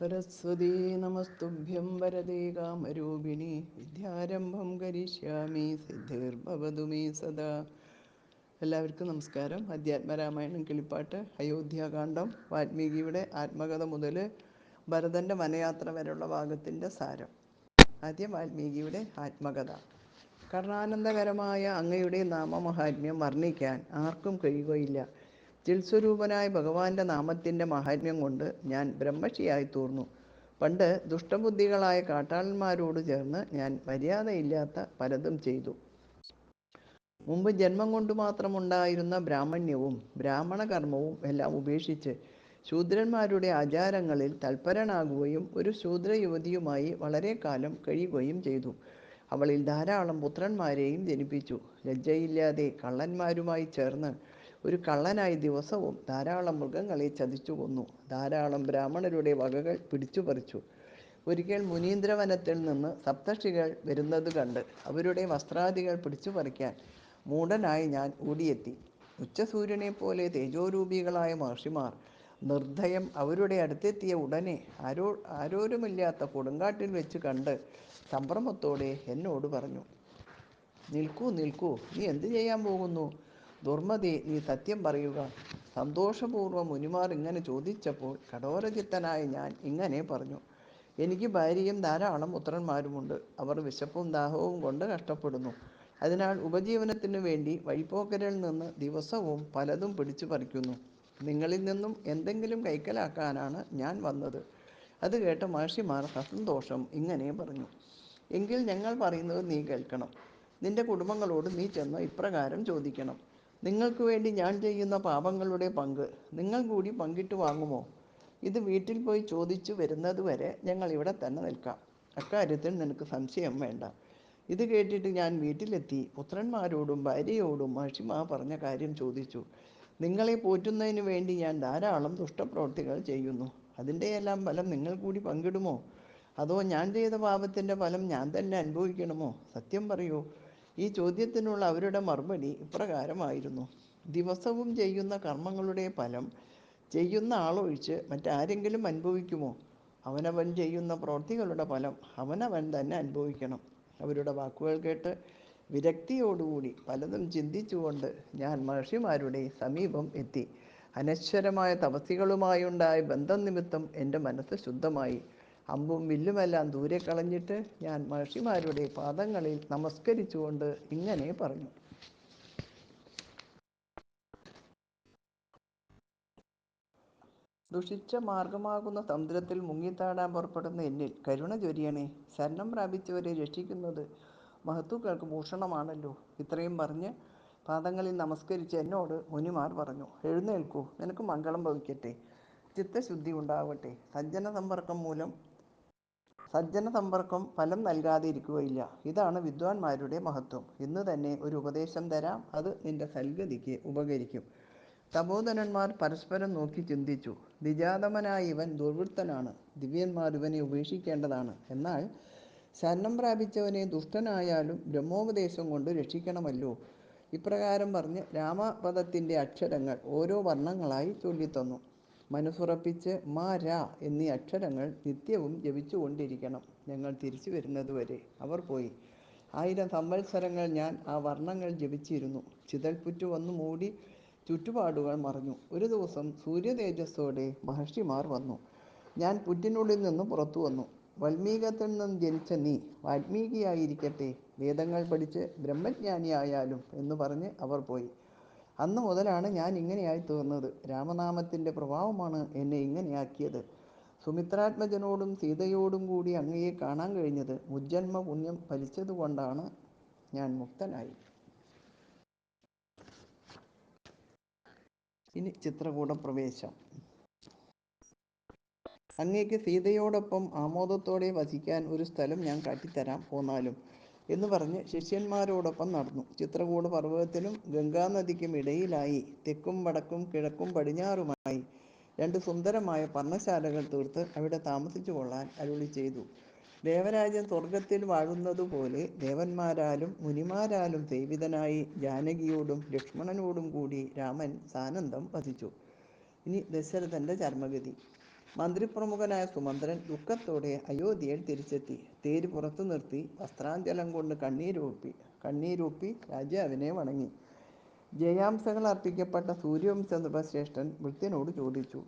സരസ്വതീ നമസ്തുഭ്യം വരദേ കാമരൂപിണി വിദ്യാരംഭം കരിഷ്യാമി സിദ്ധിർഭവതു may സദാ. എല്ലാവർക്കും നമസ്കാരം. അധ്യാത്മരാമായണം കിളിപ്പാട്ട് അയോധ്യാകാന്ഡം വാൽമീകിയുടെ ആത്മകഥ മുതൽ ഭരതൻ്റെ വനയാത്ര വരെയുള്ള ഭാഗത്തിൻ്റെ സാരം. ആദ്യം വാൽമീകിയുടെ ആത്മകഥ. കർണാനന്ദകരമായ അങ്ങയുടെ നാമമഹാത്മ്യം വർണ്ണിക്കാൻ ആർക്കും കഴിയുകയില്ല. ചിൽസ്വരൂപനായ ഭഗവാന്റെ നാമത്തിൻ്റെ മഹാത്മ്യം കൊണ്ട് ഞാൻ ബ്രഹ്മർഷിയായി തീർന്നു. പണ്ട് ദുഷ്ടബുദ്ധികളായ കാട്ടാളന്മാരോട് ചേർന്ന് ഞാൻ മര്യാദയില്ലാത്ത പലതും ചെയ്തു. മുമ്പ് ജന്മം കൊണ്ട് മാത്രമുണ്ടായിരുന്ന ബ്രാഹ്മണ്യവും ബ്രാഹ്മണകർമ്മവും എല്ലാം ഉപേക്ഷിച്ച് ശൂദ്രന്മാരുടെ ആചാരങ്ങളിൽ തൽപരനാകുകയും ഒരു ശൂദ്ര യുവതിയുമായി വളരെ കാലം കഴിയുകയും ചെയ്തു. അവളിൽ ധാരാളം പുത്രന്മാരെയും ജനിപ്പിച്ചു. ലജ്ജയില്ലാതെ കള്ളന്മാരുമായി ചേർന്ന് ഒരു കള്ളനായി ദിവസവും ധാരാളം മൃഗങ്ങളെ ചതിച്ചു കൊന്നു. ധാരാളം ബ്രാഹ്മണരുടെ വകകൾ പിടിച്ചു പറിച്ചു. ഒരിക്കൽ മുനീന്ദ്രവനത്തിൽ നിന്ന് സപ്തർഷികൾ വരുന്നത് കണ്ട് അവരുടെ വസ്ത്രാദികൾ പിടിച്ചു പറിക്കാൻ മൂഢനായി ഞാൻ ഓടിയെത്തി. ഉച്ചസൂര്യനെ പോലെ തേജോരൂപികളായ മഹർഷിമാർ നിർദ്ധയം അവരുടെ അടുത്തെത്തിയ ഉടനെ ആരോരുമില്ലാത്ത കൊടുങ്കാട്ടിൽ വെച്ച് കണ്ട് സംഭ്രമത്തോടെ എന്നോട് പറഞ്ഞു, നിൽക്കൂ നിൽക്കൂ, നീ എന്തു ചെയ്യാൻ പോകുന്നു? ദുർമതി, നീ സത്യം പറയുക. സന്തോഷപൂർവ്വം മുനിമാർ ഇങ്ങനെ ചോദിച്ചപ്പോൾ കഠോരചിത്തനായ ഞാൻ ഇങ്ങനെ പറഞ്ഞു, എനിക്ക് ഭാര്യയും ധാരാളം പുത്രന്മാരുമുണ്ട്. അവർ വിശപ്പും ദാഹവും കൊണ്ട് കഷ്ടപ്പെടുന്നു. അതിനാൽ ഉപജീവനത്തിനു വേണ്ടി വഴിപോക്കരിൽ നിന്ന് ദിവസവും പലതും പിടിച്ചു പറിക്കുന്നു. നിങ്ങളിൽ നിന്നും എന്തെങ്കിലും കൈക്കലാക്കാനാണ് ഞാൻ വന്നത്. അത് കേട്ട മഹർഷിമാർ സസന്തോഷം ഇങ്ങനെ പറഞ്ഞു, എങ്കിൽ ഞങ്ങൾ പറയുന്നത് നീ കേൾക്കണം. നിന്റെ കുടുംബങ്ങളോട് നീ ചെന്ന് ഇപ്രകാരം ചോദിക്കണം, നിങ്ങൾക്ക് വേണ്ടി ഞാൻ ചെയ്യുന്ന പാപങ്ങളുടെ പങ്ക് നിങ്ങൾ കൂടി പങ്കിട്ട് വാങ്ങുമോ? ഇത് വീട്ടിൽ പോയി ചോദിച്ചു വരുന്നതുവരെ ഞങ്ങൾ ഇവിടെ തന്നെ നിൽക്കാം. അക്കാര്യത്തിൽ നിനക്ക് സംശയം വേണ്ട. ഇത് കേട്ടിട്ട് ഞാൻ വീട്ടിലെത്തി പുത്രന്മാരോടും ഭാര്യയോടും മഹർഷിമാർ പറഞ്ഞ കാര്യം ചോദിച്ചു. നിങ്ങളെ പോറ്റുന്നതിന് വേണ്ടി ഞാൻ ധാരാളം ദുഷ്ടപ്രവൃത്തികൾ ചെയ്യുന്നു. അതിൻ്റെയെല്ലാം ഫലം നിങ്ങൾ കൂടി പങ്കിടുമോ? അതോ ഞാൻ ചെയ്ത പാപത്തിൻ്റെ ഫലം ഞാൻ തന്നെ അനുഭവിക്കണമോ? സത്യം പറയൂ. ഈ ചോദ്യത്തിനുള്ള അവരുടെ മറുപടി ഇപ്രകാരമായിരുന്നു, ദിവസവും ചെയ്യുന്ന കർമ്മങ്ങളുടെ ഫലം ചെയ്യുന്ന ആളൊഴിച്ച് മറ്റാരെങ്കിലും അനുഭവിക്കുമോ? അവനവൻ ചെയ്യുന്ന പ്രവൃത്തികളുടെ ഫലം അവനവൻ തന്നെ അനുഭവിക്കണം. അവരുടെ വാക്കുകൾ കേട്ട് വിരക്തിയോടുകൂടി പലതും ചിന്തിച്ചുകൊണ്ട് ഞാൻ മഹർഷിമാരുടെ സമീപം എത്തി. അനശ്വരമായ തപസ്സികളുമായുണ്ടായ ബന്ധം നിമിത്തം എൻ്റെ മനസ്സ് ശുദ്ധമായി. അമ്പും വില്ലുമെല്ലാം ദൂരെ കളഞ്ഞിട്ട് ഞാൻ മഹർഷിമാരുടെ പാദങ്ങളിൽ നമസ്കരിച്ചുകൊണ്ട് ഇങ്ങനെ പറഞ്ഞു, ദുഷിച്ച മാർഗമാകുന്ന സമുദ്രത്തിൽ മുങ്ങിത്താടാൻ പുറപ്പെടുന്ന എന്നിൽ കരുണ ചൊരിയണേ. ശരണം പ്രാപിച്ചവരെ രക്ഷിക്കുന്നത് മഹത്തുക്കൾക്ക് ഭൂഷണമാണല്ലോ. ഇത്രയും പറഞ്ഞ് പാദങ്ങളിൽ നമസ്കരിച്ച് എന്നോട് മുനിമാർ പറഞ്ഞു, എഴുന്നേൽക്കൂ, നിനക്ക് മംഗളം ഭവിക്കട്ടെ, ചിത്തശുദ്ധി ഉണ്ടാവട്ടെ. സജ്ജന സമ്പർക്കം ഫലം നൽകാതെ ഇരിക്കുകയില്ല. ഇതാണ് വിദ്വാൻമാരുടെ മഹത്വം. ഇന്ന് തന്നെ ഒരു ഉപദേശം തരാം, അത് നിന്റെ സൽഗതിക്ക് ഉപകരിക്കും. തപോധനന്മാർ പരസ്പരം നോക്കി ചിന്തിച്ചു. ദ്വിജാതമനായ ഇവൻ ദുർവൃത്തനാണ്. ദിവ്യന്മാർ ഇവനെ ഉപേക്ഷിക്കേണ്ടതാണ്. എന്നാൽ ശരണം പ്രാപിച്ചവനെ ദുഷ്ടനായാലും ബ്രഹ്മോപദേശം കൊണ്ട് രക്ഷിക്കണമല്ലോ. ഇപ്രകാരം പറഞ്ഞ് രാമപദത്തിൻ്റെ അക്ഷരങ്ങൾ ഓരോ വർണ്ണങ്ങളായി ചൊല്ലിത്തന്നു. മനസ്സുറപ്പിച്ച് മാ രാ എന്നീ അക്ഷരങ്ങൾ നിത്യവും ജപിച്ചുകൊണ്ടിരിക്കണം. ഞങ്ങൾ തിരിച്ചു വരുന്നതുവരെ. അവർ പോയി. 1000 സംവത്സരങ്ങൾ ഞാൻ ആ വർണ്ണങ്ങൾ ജപിച്ചിരുന്നു. ചിതൽപുറ്റു വന്നു മൂടി ചുറ്റുപാടുകൾ മറഞ്ഞു. ഒരു ദിവസം സൂര്യതേജസ്സോടെ മഹർഷിമാർ വന്നു. ഞാൻ പുറ്റിനുള്ളിൽ നിന്ന് പുറത്തു വന്നു. വൽമീകത്തിൽ നിന്ന് ജനിച്ച നീ വാൽമീകിയായിരിക്കട്ടെ, വേദങ്ങൾ പഠിച്ച് ബ്രഹ്മജ്ഞാനിയായാലും എന്ന് പറഞ്ഞ് അവർ പോയി. അന്ന് മുതലാണ് ഞാൻ ഇങ്ങനെയായി തീർന്നത്. രാമനാമത്തിൻ്റെ പ്രഭാവമാണ് എന്നെ ഇങ്ങനെയാക്കിയത്. സുമിത്രാത്മജനോടും സീതയോടും കൂടി അങ്ങയെ കാണാൻ കഴിഞ്ഞത് മുജ്ജന്മ പുണ്യം ഫലിച്ചതുകൊണ്ടാണ്. ഞാൻ മുക്തനായി. ഇനി ചിത്രകൂട പ്രവേശം. അങ്ങേക്ക് സീതയോടൊപ്പം ആമോദത്തോടെ വസിക്കാൻ ഒരു സ്ഥലം ഞാൻ കാട്ടിത്തരാം, പോന്നാലും എന്ന് പറഞ്ഞ് ശിഷ്യന്മാരോടൊപ്പം നടന്നു. ചിത്രകൂട പർവ്വതത്തിനും ഗംഗാനദിക്കും ഇടയിലായി തെക്കും വടക്കും കിഴക്കും പടിഞ്ഞാറുമായി 2 സുന്ദരമായ പർണശാലകൾ തീർത്ത് അവിടെ താമസിച്ചു കൊള്ളാൻ അരുളി ചെയ്തു. ദേവരാജൻ സ്വർഗത്തിൽ വാഴുന്നതുപോലെ ദേവന്മാരാലും മുനിമാരാലും സേവിതനായി ജാനകിയോടും ലക്ഷ്മണനോടും കൂടി രാമൻ സാനന്ദം വസിച്ചു. ഇനി ദശരഥൻ്റെ ചർമ്മഗതി. മന്ത്രിപ്രമുഖനായ സുമന്ത്രൻ ദുഃഖത്തോടെ അയോധ്യയിൽ തിരിച്ചെത്തി. തേര് പുറത്തു നിർത്തി വസ്ത്രാഞ്ചലം കൊണ്ട് കണ്ണീരൂപ്പി രാജാവിനെ വണങ്ങി. ജയാംസകൾ അർപ്പിക്കപ്പെട്ട സൂര്യവംശ നൃപശ്രേഷ്ഠൻ ഭൃത്യനോട് ചോദിച്ചു,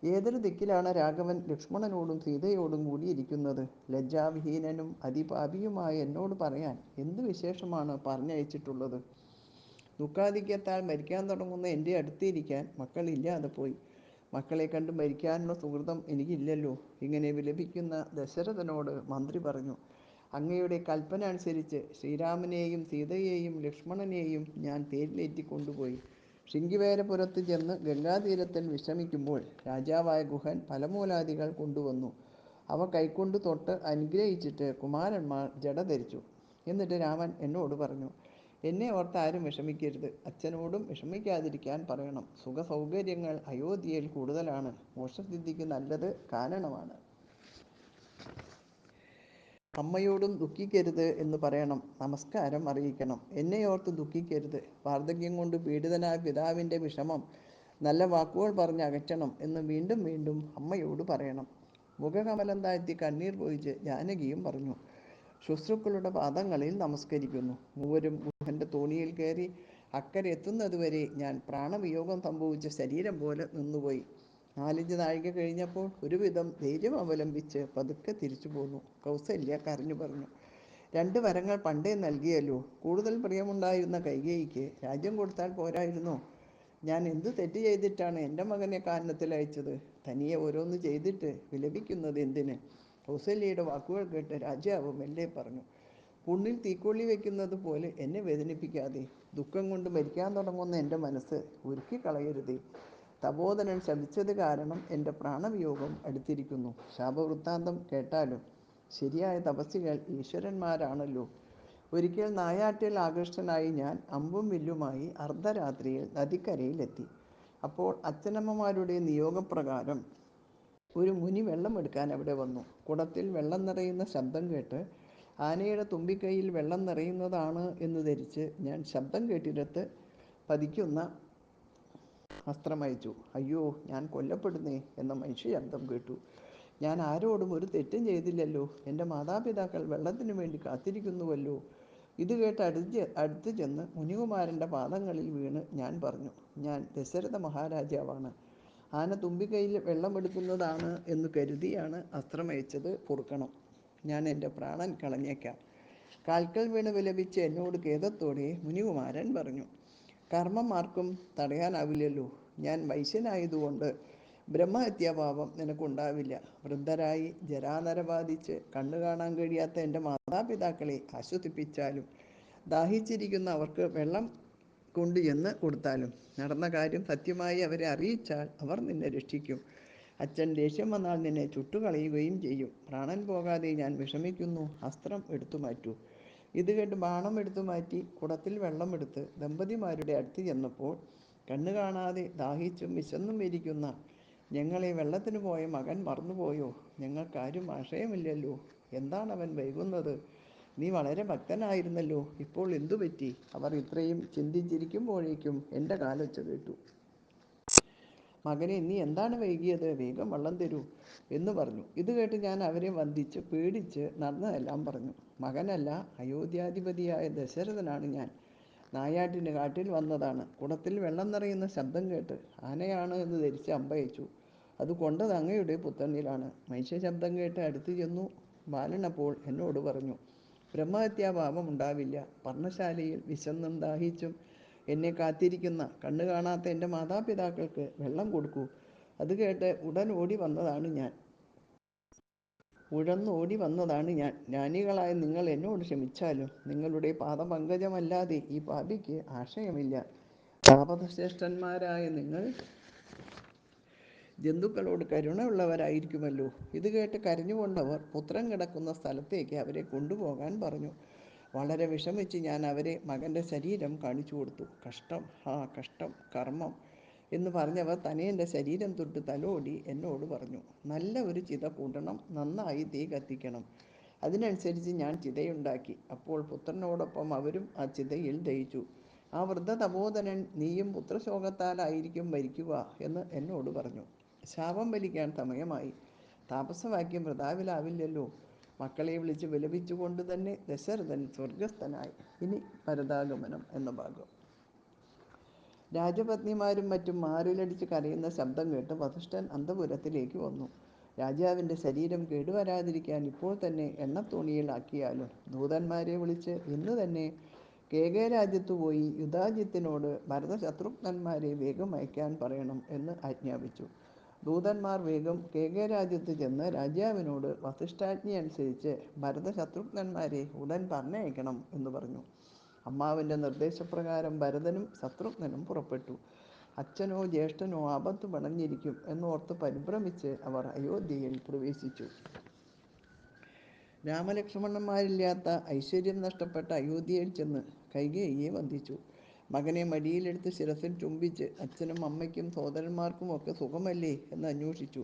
ഏതൊരു ദിക്കിലാണ് രാഘവൻ ലക്ഷ്മണനോടും സീതയോടും കൂടിയിരിക്കുന്നത്? ലജ്ജാവിഹീനനും അതിപാപിയുമായ എന്നോട് പറയാൻ എന്ത് വിശേഷമാണ് പറഞ്ഞയച്ചിട്ടുള്ളത്? ദുഃഖാധിക്യത്താൽ മരിക്കാൻ തുടങ്ങുന്ന എൻ്റെ അടുത്തിരിക്കാൻ മക്കളില്ലാതെ പോയി. മക്കളെ കണ്ട് മരിക്കാനുള്ള സുഹൃതം എനിക്കില്ലല്ലോ. ഇങ്ങനെ വിലപിക്കുന്ന ദശരഥനോട് മന്ത്രി പറഞ്ഞു, അങ്ങയുടെ കൽപ്പന അനുസരിച്ച് ശ്രീരാമനെയും സീതയെയും ലക്ഷ്മണനെയും ഞാൻ തേരിലേറ്റിക്കൊണ്ടുപോയി. ശൃംഗിവേരപുരത്ത് ചെന്ന് ഗംഗാതീരത്തിൽ വിശ്രമിക്കുമ്പോൾ രാജാവായ ഗുഹൻ ഫലമൂലാദികൾ കൊണ്ടുവന്നു. അവ കൈക്കൊണ്ട് തൊട്ട് അനുഗ്രഹിച്ചിട്ട് കുമാരന്മാർ ജട ധരിച്ചു. എന്നിട്ട് രാമൻ എന്നോട് പറഞ്ഞു, എന്നെ ഓർത്ത് ആരും വിഷമിക്കരുത്. അച്ഛനോടും വിഷമിക്കാതിരിക്കാൻ പറയണം. സുഖസൗകര്യങ്ങൾ അയോധ്യയിൽ കൂടുതലാണ്. മോക്ഷസിദ്ധിക്ക് നല്ലത് കാനനമാണ്. അമ്മയോടും ദുഃഖിക്കരുത് എന്ന് പറയണം. നമസ്കാരം അറിയിക്കണം. എന്നെ ഓർത്ത് ദുഃഖിക്കരുത്. വാർദ്ധക്യം കൊണ്ട് പീഡിതനായ പിതാവിൻ്റെ വിഷമം നല്ല വാക്കുകൾ പറഞ്ഞ് അകറ്റണം എന്ന് വീണ്ടും വീണ്ടും അമ്മയോട് പറയണം. മുഖകമലം താഴ്ത്തി കണ്ണീർ പൊഴിച്ച് ജാനകിയും പറഞ്ഞു, ശുശ്രുക്കളുടെ പാദങ്ങളിൽ നമസ്കരിക്കുന്നു. മൂവരും ഗുഹൻ്റെ തോണിയിൽ കയറി അക്കരെ എത്തുന്നതുവരെ ഞാൻ പ്രാണവിയോഗം സംഭവിച്ച ശരീരം പോലെ നിന്നുപോയി. 4-5 നാഴിക കഴിഞ്ഞപ്പോൾ ഒരുവിധം ധൈര്യം അവലംബിച്ച് പതുക്കെ തിരിച്ചു പോന്നു. കൗസല്യ കരഞ്ഞു പറഞ്ഞു, 2 വരങ്ങൾ പണ്ടേ നൽകിയല്ലോ. കൂടുതൽ പ്രിയമുണ്ടായിരുന്ന കൈകേയിക്ക് രാജ്യം കൊടുത്താൽ പോരായിരുന്നോ? ഞാൻ എന്ത് തെറ്റ് ചെയ്തിട്ടാണ് എൻ്റെ മകനെ കാനനത്തിൽ അയച്ചത്? തനിയെ ഓരോന്ന് ചെയ്തിട്ട് വിലപിക്കുന്നത് എന്തിന്? കൗസല്യയുടെ വാക്കുകൾ കേട്ട് രാജാവ് മെല്ലെ പറഞ്ഞു, പുണ്ണിൽ തീക്കൊള്ളി വെക്കുന്നത് പോലെ എന്നെ വേദനിപ്പിക്കാതെ. ദുഃഖം കൊണ്ട് മരിക്കാൻ തുടങ്ങുന്ന എൻ്റെ മനസ്സ് ഉരുക്കിക്കളയരുതേ. തപോധനൻ ശപിച്ചത് കാരണം എൻ്റെ പ്രാണവിയോഗം അടുത്തിരിക്കുന്നു. ശാപവൃത്താന്തം കേട്ടാലും ശരിയായ തപസ്സികൾ ഈശ്വരന്മാരാണല്ലോ. ഒരിക്കൽ നായാട്ടിൽ ആകൃഷ്ടനായി ഞാൻ അമ്പും വില്ലുമായി അർദ്ധരാത്രിയിൽ നദിക്കരയിലെത്തി. അപ്പോൾ അച്ഛനമ്മമാരുടെ നിയോഗപ്രകാരം ഒരു മുനി വെള്ളമെടുക്കാൻ അവിടെ വന്നു. കുടത്തിൽ വെള്ളം നിറയുന്ന ശബ്ദം കേട്ട് ആനയുടെ തുമ്പിക്കൈയിൽ വെള്ളം നിറയുന്നതാണ് എന്ന് ധരിച്ച് ഞാൻ ശബ്ദം കേട്ടിടത്ത് പതിക്കുന്ന അസ്ത്രമയച്ചു. അയ്യോ, ഞാൻ കൊല്ലപ്പെടുന്നേ എന്ന മനുഷ്യശബ്ദം കേട്ടു. ഞാൻ ആരോടും ഒരു തെറ്റും ചെയ്തില്ലല്ലോ. എൻ്റെ മാതാപിതാക്കൾ വെള്ളത്തിനു വേണ്ടി കാത്തിരിക്കുന്നുവല്ലോ. ഇത് കേട്ട് അടുത്ത് ചെന്ന് മുനികുമാരൻ്റെ പാദങ്ങളിൽ വീണ് ഞാൻ പറഞ്ഞു, ഞാൻ ദശരഥ മഹാരാജാവാണ്. ആന തുമ്പിക്കൈയിൽ വെള്ളമെടുക്കുന്നതാണ് എന്ന് കരുതിയാണ് അസ്ത്രമയച്ചത്. പൊറുക്കണം. ഞാൻ എൻ്റെ പ്രാണൻ കളഞ്ഞേക്കാം. കാൽക്കൽ വീണ് വിലപിച്ച് എന്നോട് ഖേദത്തോടെ മുനികുമാരൻ പറഞ്ഞു, കർമ്മം ആർക്കും തടയാനാവില്ലല്ലോ. ഞാൻ വൈശ്യനായതുകൊണ്ട് ബ്രഹ്മഹത്യാപാപം നിനക്കുണ്ടാവില്ല. വൃദ്ധരായി ജരാനര ബാധിച്ച് കണ്ണു കാണാൻ കഴിയാത്ത എൻ്റെ മാതാപിതാക്കളെ ആശ്വസിപ്പിച്ചാലും ദാഹിച്ചിരിക്കുന്ന അവർക്ക് വെള്ളം കൊണ്ടു ചെന്ന് കൊടുത്താലും നടന്ന കാര്യം സത്യമായി അവരെ അറിയിച്ചാൽ അവർ നിന്നെ രക്ഷിക്കും. അച്ഛൻ ദേഷ്യം വന്നാൽ നിന്നെ ചുട്ടുകളയുകയും ചെയ്യും. പ്രാണൻ പോകാതെ ഞാൻ വിഷമിക്കുന്നു. അസ്ത്രം എടുത്തു മാറ്റൂ. ഇത് കേട്ട് ബാണം എടുത്തു മാറ്റി കുടത്തിൽ വെള്ളമെടുത്ത് ദമ്പതിമാരുടെ അടുത്ത് ചെന്നപ്പോൾ കണ്ണു കാണാതെ ദാഹിച്ചും വിശന്നും ഇരിക്കുന്ന ഞങ്ങളെ വെള്ളത്തിന് പോയ മകൻ മറന്നുപോയോ? ഞങ്ങൾക്കാരും ആശയമില്ലല്ലോ. എന്താണ് അവൻ വൈകുന്നത്? നീ വളരെ ഭക്തനായിരുന്നല്ലോ. ഇപ്പോൾ എന്തുപറ്റി? അവർ ഇത്രയും ചിന്തിച്ചിരിക്കുമ്പോഴേക്കും എൻ്റെ കാലൊച്ച കേട്ടു. മകനെ, നീ എന്താണ് വൈകിയത്? വേഗം വെള്ളം തരൂ എന്ന് പറഞ്ഞു. ഇത് കേട്ട് ഞാൻ അവരെ വന്ദിച്ച് പേടിച്ച് നടന്നതെല്ലാം പറഞ്ഞു. മകനല്ല, അയോധ്യാധിപതിയായ ദശരഥനാണ് ഞാൻ. നായാട്ടിന് കാട്ടിൽ വന്നതാണ്. കുടത്തിൽ വെള്ളം നിറയുന്ന ശബ്ദം കേട്ട് ആനയാണ് എന്ന് ധരിച്ച് അമ്പയച്ചു. അത് കൊണ്ടത് അങ്ങയുടെ പുത്രനിലാണ്. മനുഷ്യശബ്ദം കേട്ട് അടുത്തു ചെന്നു. ബാലനപ്പോൾ എന്നോട് പറഞ്ഞു, ബ്രഹ്മഹത്യാപാപം ഉണ്ടാവില്ല. പർണശാലയിൽ വിശന്നും ദാഹിച്ചും എന്നെ കാത്തിരിക്കുന്ന കണ്ണു കാണാത്ത എൻ്റെ മാതാപിതാക്കൾക്ക് വെള്ളം കൊടുക്കൂ. അത് കേട്ട് ഉഴന്നോടി വന്നതാണ് ഞാൻ. ജ്ഞാനികളായ നിങ്ങൾ എന്നോട് ക്ഷമിച്ചാലും നിങ്ങളുടെ പാദപങ്കജമല്ലാതെ ഈ പാപിക്ക് ആശയമില്ല. താപശ്രേഷ്ഠന്മാരായ നിങ്ങൾ ജന്തുക്കളോട് കരുണയുള്ളവരായിരിക്കുമല്ലോ. ഇത് കേട്ട് കരഞ്ഞുകൊണ്ടവർ പുത്രൻ കിടക്കുന്ന സ്ഥലത്തേക്ക് അവരെ കൊണ്ടുപോകാൻ പറഞ്ഞു. വളരെ വിഷമിച്ച് ഞാൻ അവരെ മകൻ്റെ ശരീരം കാണിച്ചു കൊടുത്തു. കഷ്ടം, കഷ്ടം, കർമ്മം എന്ന് പറഞ്ഞവർ തനിയൻ്റെ ശരീരം തൊട്ട് തലോടി എന്നോട് പറഞ്ഞു, നല്ല ഒരു ചിത കൂട്ടണം, നന്നായി തീ കത്തിക്കണം. അതിനനുസരിച്ച് ഞാൻ ചിതയുണ്ടാക്കി. അപ്പോൾ പുത്രനോടൊപ്പം അവരും ആ ചിതയിൽ ദഹിച്ചു. ആ വൃദ്ധ തപോധനൻ, നീയും പുത്രശോകത്താലായിരിക്കും മരിക്കുക എന്ന് എന്നോട് പറഞ്ഞു. ശാപം വലിക്കാൻ സമയമായി. താപസവാക്യം വൃഥാവിലാവില്ലല്ലോ. മക്കളെ വിളിച്ച് വിലപിച്ചുകൊണ്ട് തന്നെ ദശരഥൻ സ്വർഗസ്ഥനായി. ഇനി ഭരതാഗമനം എന്ന ഭാഗം. രാജപത്നിമാരും മറ്റും മാറിലടിച്ച് കരയുന്ന ശബ്ദം കേട്ട് വസിഷ്ഠൻ അന്തപുരത്തിലേക്ക് വന്നു. രാജാവിൻ്റെ ശരീരം കേടുവരാതിരിക്കാൻ ഇപ്പോൾ തന്നെ എണ്ണത്തോണിയിലാക്കിയാലും ദൂതന്മാരെ വിളിച്ച് ഇന്ന് തന്നെ കേകയരാജ്യത്തു പോയി യുധാജിത്തിനോട് ഭരതശത്രുഘ്നന്മാരെ വേഗം അയക്കാൻ പറയണം എന്ന് ആജ്ഞാപിച്ചു. ദൂതന്മാർ വേഗം കേകയരാജ്യത്ത് ചെന്ന് രാജാവിനോട് വസിഷ്ഠാജ്ഞ അനുസരിച്ച് ഭരതശത്രുഘ്നന്മാരെ ഉടൻ പറഞ്ഞയക്കണം എന്ന് പറഞ്ഞു. അമ്മാവിൻ്റെ നിർദ്ദേശപ്രകാരം ഭരതനും ശത്രുഘ്നനും പുറപ്പെട്ടു. അച്ഛനോ ജ്യേഷ്ഠനോ ആപത്ത് പണഞ്ഞിരിക്കും എന്നോർത്ത് പരിഭ്രമിച്ച് അവർ അയോധ്യയിൽ പ്രവേശിച്ചു. രാമലക്ഷ്മണന്മാരില്ലാത്ത ഐശ്വര്യം നഷ്ടപ്പെട്ട അയോധ്യയിൽ ചെന്ന് കൈകേയിയെ വന്ദിച്ചു. മകനെ മടിയിലെടുത്ത് ശിരസിൽ ചുംബിച്ച് അച്ഛനും അമ്മയ്ക്കും സഹോദരന്മാർക്കും ഒക്കെ സുഖമല്ലേ എന്ന് അന്വേഷിച്ചു.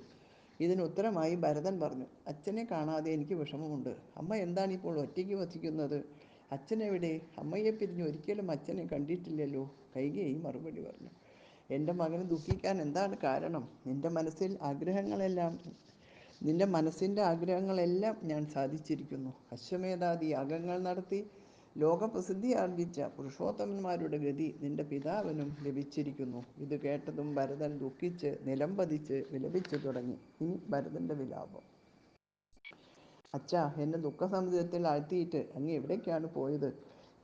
ഇതിന് ഉത്തരമായി ഭരതൻ പറഞ്ഞു, അച്ഛനെ കാണാതെ എനിക്ക് വിഷമമുണ്ട്. അമ്മ എന്താണിപ്പോൾ ഒറ്റയ്ക്ക് വസിക്കുന്നത്? അച്ഛനെവിടെ? അമ്മയെ പിരിഞ്ഞ് ഒരിക്കലും അച്ഛനെ കണ്ടിട്ടില്ലല്ലോ. കൈകേയി മറുപടി പറഞ്ഞു, എൻ്റെ മകന് ദുഃഖിക്കാൻ എന്താണ് കാരണം? നിന്റെ മനസ്സിൻ്റെ ആഗ്രഹങ്ങളെല്ലാം ഞാൻ സാധിച്ചിരിക്കുന്നു. അശ്വമേധാദി യാഗങ്ങൾ നടത്തി ലോകപ്രസിദ്ധി ആർജിച്ച പുരുഷോത്തമന്മാരുടെ ഗതി നിന്റെ പിതാവിനും ലഭിച്ചിരിക്കുന്നു. ഇത് കേട്ടതും ഭരതൻ ദുഃഖിച്ച് നിലംപതിച്ച് വിലപിച്ചു തുടങ്ങി. ഇനി ഭരതൻ്റെ വിലാപം. അച്ഛാ, എന്നെ ദുഃഖസമുദ്രത്തിൽ ആഴ്ത്തിയിട്ട് അങ്ങ് എവിടേക്കാണ് പോയത്?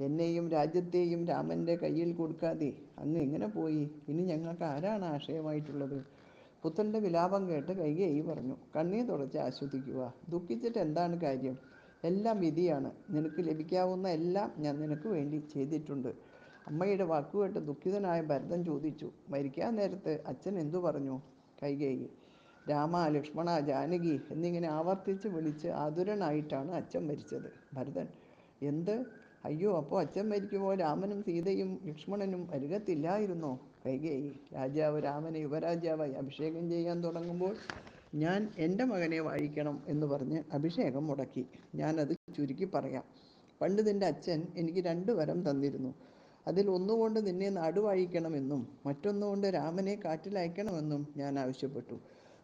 എന്നെയും രാജ്യത്തെയും രാമൻ്റെ കയ്യിൽ കൊടുക്കാതെ അങ്ങ് എങ്ങനെ പോയി? ഇനി ഞങ്ങൾക്ക് ആരാണ് ആശ്രയമായിട്ടുള്ളത്? പുത്രൻ്റെ വിലാപം കേട്ട് കൈകേയി പറഞ്ഞു, കണ്ണീർ തുടച്ച് ആശ്വസിക്കുക. ദുഃഖിച്ചിട്ട് എന്താണ് കാര്യം? എല്ലാം വിധിയാണ്. നിനക്ക് ലഭിക്കാവുന്ന എല്ലാം ഞാൻ നിനക്ക് വേണ്ടി ചെയ്തിട്ടുണ്ട്. അമ്മയുടെ വാക്കുകേട്ട് ദുഃഖിതനായ ഭരതൻ ചോദിച്ചു, മരിക്കാൻ നേരത്ത് അച്ഛൻ എന്തു പറഞ്ഞു? കൈകേയി, രാമ, ലക്ഷ്മണ, ജാനകി എന്നിങ്ങനെ ആവർത്തിച്ച് വിളിച്ച് ആതുരനായിട്ടാണ് അച്ഛൻ മരിച്ചത്. ഭരതൻ, എന്ത്? അയ്യോ, അപ്പോൾ അച്ഛൻ മരിക്കുമ്പോൾ രാമനും സീതയും ലക്ഷ്മണനും അരികത്തില്ലായിരുന്നോ? കൈകേയി, രാജാവ് രാമനെ യുവരാജാവായി അഭിഷേകം ചെയ്യാൻ തുടങ്ങുമ്പോൾ ഞാൻ എൻ്റെ മകനെ വാഴിക്കണം എന്ന് പറഞ്ഞ് അഭിഷേകം മുടക്കി. ഞാനത് ചുരുക്കി പറയാം. പണ്ട് നിൻ്റെ അച്ഛൻ എനിക്ക് 2 വരം തന്നിരുന്നു. അതിൽ ഒന്നുകൊണ്ട് നിന്നെ നാടുവാഴിക്കണമെന്നും മറ്റൊന്നുകൊണ്ട് രാമനെ കാട്ടിലയക്കണമെന്നും ഞാൻ ആവശ്യപ്പെട്ടു.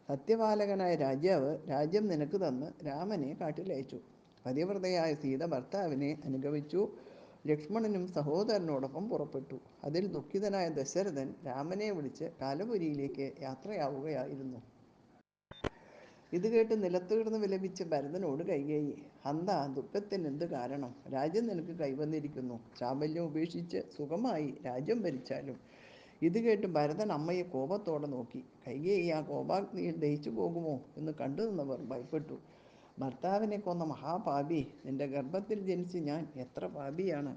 സത്യപാലകനായ രാജാവ് രാജ്യം നിനക്ക് തന്ന് രാമനെ കാട്ടിലയച്ചു. പതിവ്രതയായ സീത ഭർത്താവിനെ അനുഗമിച്ചു. ലക്ഷ്മണനും സഹോദരനോടൊപ്പം പുറപ്പെട്ടു. അതിൽ ദുഃഖിതനായ ദശരഥൻ രാമനെ വിളിച്ച് കാലപുരിയിലേക്ക് യാത്രയാവുകയായിരുന്നു. ഇത് കേട്ട് നിലത്ത് കിടന്ന് വിലപിച്ച് ഭരതനോട് കൈകേയി, അന്ത ദുഃഖത്തിന് എന്ത് കാരണം? രാജ്യം നിനക്ക് കൈവന്നിരിക്കുന്നു. ചാബല്യം ഉപേക്ഷിച്ച് സുഖമായി രാജ്യം ഭരിച്ചാലും. ഇത് കേട്ട് ഭരതൻ അമ്മയെ കോപത്തോടെ നോക്കി. കൈകേയി ആ കോപാഗ്നിയിൽ ദഹിച്ചു പോകുമോ എന്ന് കണ്ടു നിന്നവർ ഭയപ്പെട്ടു. ഭർത്താവിനെ കൊന്ന മഹാപാപി, നിന്റെ ഗർഭത്തിൽ ജനിച്ച് ഞാൻ എത്ര പാപിയാണ്.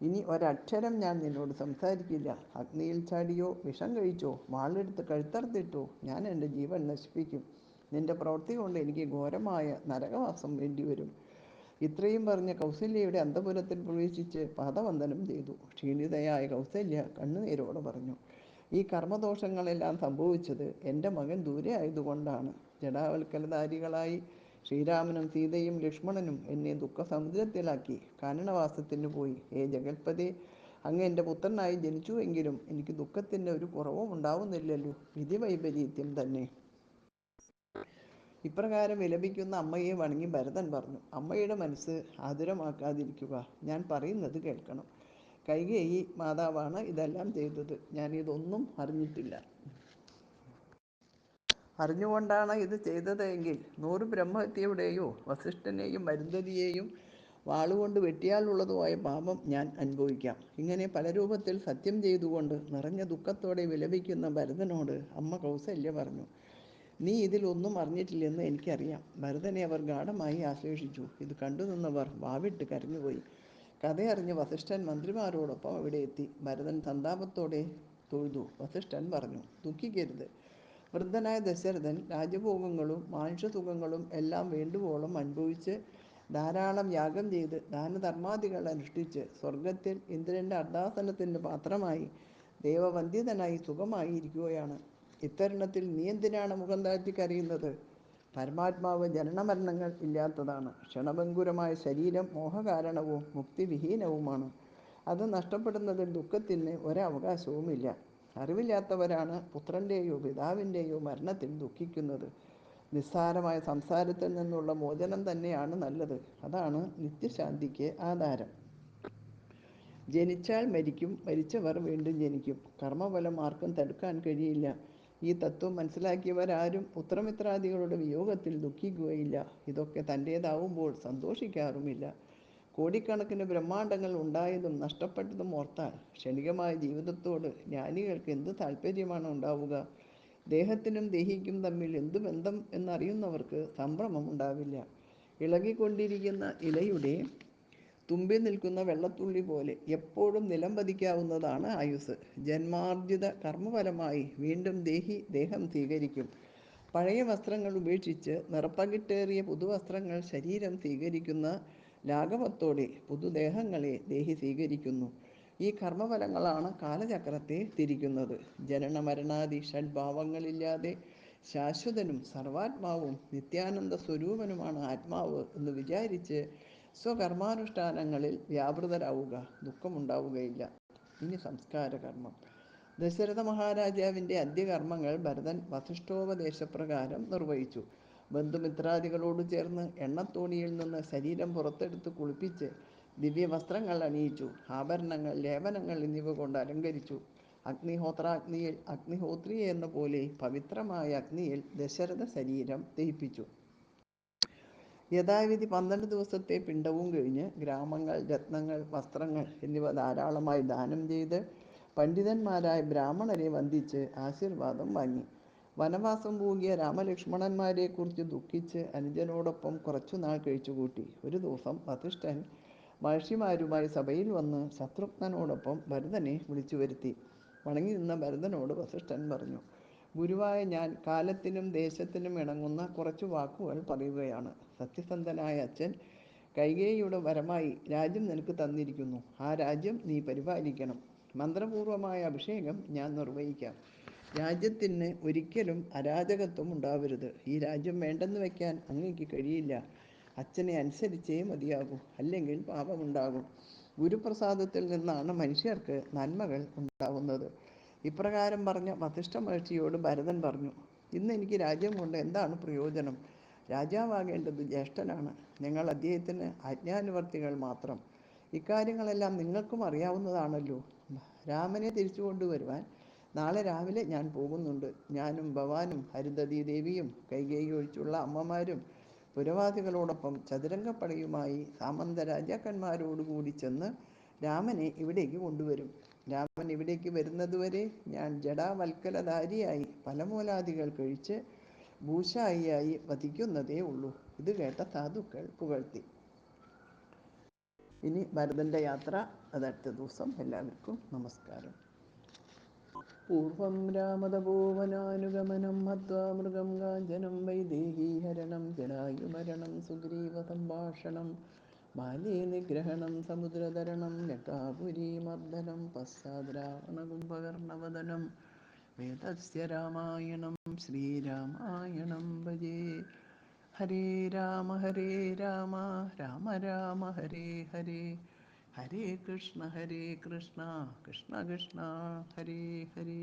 ഇനി ഒരക്ഷരം ഞാൻ നിന്നോട് സംസാരിക്കില്ല. അഗ്നിയിൽ ചാടിയോ വിഷം കഴിച്ചോ വാളെടുത്ത് കഴുത്തറുത്തിട്ടോ ഞാൻ എൻ്റെ ജീവൻ നശിപ്പിക്കും. നിന്റെ പ്രവൃത്തി കൊണ്ട് എനിക്ക് ഘോരമായ നരകവാസം വേണ്ടിവരും. ഇത്രയും പറഞ്ഞ് കൗസല്യയുടെ അന്തപുരത്തിൽ പ്രവേശിച്ച് പാദവന്ദനം ചെയ്തു. ക്ഷീണിതയായ കൗസല്യ കണ്ണുനീരോടെ പറഞ്ഞു, ഈ കർമ്മദോഷങ്ങളെല്ലാം സംഭവിച്ചത് എൻ്റെ മകൻ ദൂരെ ആയതുകൊണ്ടാണ്. ജടാവൽക്കലധാരികളായി ശ്രീരാമനും സീതയും ലക്ഷ്മണനും എന്നെ ദുഃഖസമുദ്രത്തിലാക്കി കാനനവാസത്തിന് പോയി. ജഗൽപതി, അങ്ങ് എൻ്റെ പുത്രനായി ജനിച്ചുവെങ്കിലും എനിക്ക് ദുഃഖത്തിൻ്റെ ഒരു കുറവും ഉണ്ടാവുന്നില്ലല്ലോ. വിധി വൈപരീത്യം തന്നെ. ഇപ്രകാരം വിലപിക്കുന്ന അമ്മയെ വണങ്ങി ഭരതൻ പറഞ്ഞു, അമ്മയുടെ മനസ്സ് ആതുരമാക്കാതിരിക്കുക. ഞാൻ പറയുന്നത് കേൾക്കണം. കൈകേയി മാതാവാണ് ഇതെല്ലാം ചെയ്തത്. ഞാൻ ഇതൊന്നും അറിഞ്ഞിട്ടില്ല. അറിഞ്ഞുകൊണ്ടാണ് ഇത് ചെയ്തതെങ്കിൽ 100 ബ്രഹ്മഹത്യയുടെയോ വസിഷ്ഠനെയും അരുന്ധതിയെയും വാളുകൊണ്ട് വെട്ടിയാലുള്ളതുമായ പാപം ഞാൻ അനുഭവിക്കാം. ഇങ്ങനെ പല രൂപത്തിൽ സത്യം ചെയ്തുകൊണ്ട് നിറഞ്ഞ ദുഃഖത്തോടെ വിലപിക്കുന്ന ഭരതനോട് അമ്മ കൗസല്യ പറഞ്ഞു, നീ ഇതിലൊന്നും അറിഞ്ഞിട്ടില്ലെന്ന് എനിക്കറിയാം. ഭരതനെ അവർ ഗാഢമായി ആശ്ലേഷിച്ചു. ഇത് കണ്ടു നിന്നവർ വാവിട്ട് കരഞ്ഞുപോയി. കഥയറിഞ്ഞ് വസിഷ്ഠൻ മന്ത്രിമാരോടൊപ്പം അവിടെ എത്തി. ഭരതൻ സന്താപത്തോടെ തൊഴുതു. വസിഷ്ഠൻ പറഞ്ഞു, ദുഃഖിക്കരുത്. വൃദ്ധനായ ദശരഥൻ രാജഭോഗങ്ങളും മാനുഷസുഖങ്ങളും എല്ലാം വേണ്ടുവോളം അനുഭവിച്ച് ധാരാളം യാഗം ചെയ്ത് ദാനധർമാദികൾ അനുഷ്ഠിച്ച് സ്വർഗത്തിൽ ഇന്ദ്രൻ്റെ അർദ്ധാസനത്തിൻ്റെ പാത്രമായി ദേവവന്ദിതനായി സുഖമായി ഇരിക്കുകയാണ്. ഇത്തരുണത്തിൽ നീ എന്തിനാണ് മുഖം താഴ്ത്തി കരയുന്നത്? പരമാത്മാവ് ജനനമരണങ്ങൾ ഇല്ലാത്തതാണ്. ക്ഷണഭങ്കുരമായ ശരീരം മോഹകാരണവും മുക്തിവിഹീനവുമാണ്. അത് നഷ്ടപ്പെടുന്നതിൽ ദുഃഖത്തിന് ഒരവകാശവുമില്ല. അറിവില്ലാത്തവരാണ് പുത്രൻ്റെയോ പിതാവിൻ്റെയോ മരണത്തിൽ ദുഃഖിക്കുന്നത്. നിസ്സാരമായ സംസാരത്തിൽ നിന്നുള്ള മോചനം തന്നെയാണ് നല്ലത്. അതാണ് നിത്യശാന്തിക്ക് ആധാരം. ജനിച്ചാൽ മരിക്കും, മരിച്ചവർ വീണ്ടും ജനിക്കും. കർമ്മഫലം ആർക്കും തടുക്കാൻ കഴിയില്ല. ഈ തത്വം മനസ്സിലാക്കിയവരാരും പുത്രമിത്രാദികളുടെ വിയോഗത്തിൽ ദുഃഖിക്കുകയില്ല. ഇതൊക്കെ തൻ്റേതാവുമ്പോൾ സന്തോഷിക്കാറുമില്ല. കോടിക്കണക്കിന് ബ്രഹ്മാണ്ടങ്ങൾ ഉണ്ടായതും നഷ്ടപ്പെട്ടതും ഓർത്താൽ ക്ഷണികമായ ജീവിതത്തോട് ജ്ഞാനികൾക്ക് എന്ത് താല്പര്യമാണ് ഉണ്ടാവുക? ദേഹത്തിനും ദേഹിക്കും തമ്മിൽ എന്തു ബന്ധം എന്നറിയുന്നവർക്ക് സംഭ്രമം ഉണ്ടാവില്ല. ഇളകിക്കൊണ്ടിരിക്കുന്ന ഇലയുടെ തുമ്പി നിൽക്കുന്ന വെള്ളത്തുള്ളി പോലെ എപ്പോഴും നിലം പതിക്കാവുന്നതാണ് ആയുസ്. ജന്മാർജിത കർമ്മഫലമായി വീണ്ടും ദേഹം സ്വീകരിക്കും. പഴയ വസ്ത്രങ്ങൾ ഉപേക്ഷിച്ച് നിറപ്പകിട്ടേറിയ പുതുവസ്ത്രങ്ങൾ ശരീരം സ്വീകരിക്കുന്ന ലാഘവത്തോടെ പുതുദേഹങ്ങളെ ദേഹി സ്വീകരിക്കുന്നു. ഈ കർമ്മഫലങ്ങളാണ് കാലചക്രത്തെ തിരിക്കുന്നത്. ജനന മരണാദി ഷഡ്ഭാവങ്ങളില്ലാതെ ശാശ്വതനും സർവാത്മാവും നിത്യാനന്ദ സ്വരൂപനുമാണ് ആത്മാവ് എന്ന് വിചാരിച്ച് സ്വകർമാനുഷ്ഠാനങ്ങളിൽ വ്യാപൃതരാവുക. ദുഃഖമുണ്ടാവുകയില്ല. ഇനി സംസ്കാരകർമ്മം. ദശരഥ മഹാരാജാവിൻ്റെ അന്ത്യകർമ്മങ്ങൾ ഭരതൻ വസിഷ്ഠോപദേശപ്രകാരം നിർവഹിച്ചു. ബന്ധുമിത്രാദികളോട് ചേർന്ന് എണ്ണത്തോണിയിൽ നിന്ന് ശരീരം പുറത്തെടുത്ത് കുളിപ്പിച്ച് ദിവ്യവസ്ത്രങ്ങൾ അണിയിച്ചു. ആഭരണങ്ങൾ, ലേപനങ്ങൾ എന്നിവ കൊണ്ട് അലങ്കരിച്ചു. അഗ്നിഹോത്രി എന്ന പോലെ പവിത്രമായ അഗ്നിയിൽ ദശരഥ ശരീരം ദഹിപ്പിച്ചു. യഥാവിധി 12 ദിവസത്തെ പിണ്ടവും കഴിഞ്ഞ് ഗ്രാമങ്ങൾ, രത്നങ്ങൾ, വസ്ത്രങ്ങൾ എന്നിവ ധാരാളമായി ദാനം ചെയ്ത് പണ്ഡിതന്മാരായ ബ്രാഹ്മണരെ വന്ദിച്ച് ആശീർവാദം വാങ്ങി. വനവാസം പോകിയ രാമലക്ഷ്മണന്മാരെക്കുറിച്ച് ദുഃഖിച്ച് അനുജനോടൊപ്പം കുറച്ചുനാൾ കഴിച്ചുകൂട്ടി. ഒരു ദിവസം വസിഷ്ഠൻ മഹർഷിമാരുമായി സഭയിൽ വന്ന് ശത്രുഘ്നനോടൊപ്പം ഭരതനെ വിളിച്ചു വരുത്തി. വണങ്ങി നിന്ന ഭരതനോട് വസിഷ്ഠൻ പറഞ്ഞു: ഗുരുവായ ഞാൻ കാലത്തിനും ദേശത്തിനും ഇണങ്ങുന്ന കുറച്ചു വാക്കുകൾ പറയുകയാണ്. സത്യസന്ധനായ അച്ഛൻ കൈകേയിയുടെ വരമായി രാജ്യം നിനക്ക് തന്നിരിക്കുന്നു. ആ രാജ്യം നീ പരിപാലിക്കണം. മന്ത്രപൂർവമായ അഭിഷേകം ഞാൻ നിർവഹിക്കാം. രാജ്യത്തിന് ഒരിക്കലും അരാജകത്വം ഉണ്ടാവരുത്. ഈ രാജ്യം വേണ്ടെന്ന് വയ്ക്കാൻ അങ്ങേക്ക് കഴിയില്ല. അച്ഛനെ അനുസരിച്ചേ മതിയാകൂ, അല്ലെങ്കിൽ പാപമുണ്ടാകും. ഗുരുപ്രസാദത്തിൽ നിന്നാണ് മനുഷ്യർക്ക് നന്മകൾ ഉണ്ടാവുന്നത്. ഇപ്രകാരം പറഞ്ഞ വസിഷ്ഠ മഹർഷിയോട് ഭരതൻ പറഞ്ഞു: ഇന്ന് എനിക്ക് രാജ്യം കൊണ്ട് എന്താണ് പ്രയോജനം? രാജാവാകേണ്ടത് ജ്യേഷ്ഠനാണ്. ഞങ്ങൾ അദ്ദേഹത്തിന് ആജ്ഞാനുവർത്തികൾ മാത്രം. ഇക്കാര്യങ്ങളെല്ലാം നിങ്ങൾക്കും അറിയാവുന്നതാണല്ലോ. രാമനെ തിരിച്ചു കൊണ്ടുവരുവാൻ നാളെ രാവിലെ ഞാൻ പോകുന്നുണ്ട്. ഞാനും ഭവാനും അരുന്ധതി ദേവിയും കൈകേയി ഒഴിച്ചുള്ള അമ്മമാരും പുരവാസികളോടൊപ്പം ചതുരംഗപ്പടയുമായി സാമന്ത രാജാക്കന്മാരോടുകൂടി ചെന്ന് രാമനെ ഇവിടേക്ക് കൊണ്ടുവരും. രാമൻ ഇവിടേക്ക് വരുന്നതുവരെ ഞാൻ ജടാവൽക്കലധാരിയായി ഫലമൂലാദികൾ കഴിച്ച് ഭൂഷായിയായി വധിക്കുന്നതേ ഉള്ളൂ. ഇത് കേട്ട സാധുക്കൾ പുകഴ്ത്തി. ഇനി ഭരതൻ്റെ യാത്ര അതടുത്ത ദിവസം. എല്ലാവർക്കും നമസ്കാരം. പൂർവം രാമതപോവനാനുഗമനം മധ്വാ മൃഗം കാഞ്ചനം വൈദേഹീഹരണം ജടായുമരണം സുഗ്രീവ സംഭാഷണം ബാല്യേ നിഗ്രഹണം സമുദ്രതരണം ലങ്കാപുരീമർദ്ദനം പശ്ചാത് രാവണകുംഭകർണവദനം. വേദസ്യ രാമായണം ശ്രീരാമായണം ഭജേ. ഹരേ രാമ രാമ രാമ ഹരേ ഹരേ, ഹരേ കൃഷ്ണ കൃഷ്ണ കൃഷ്ണ ഹരേ ഹരേ.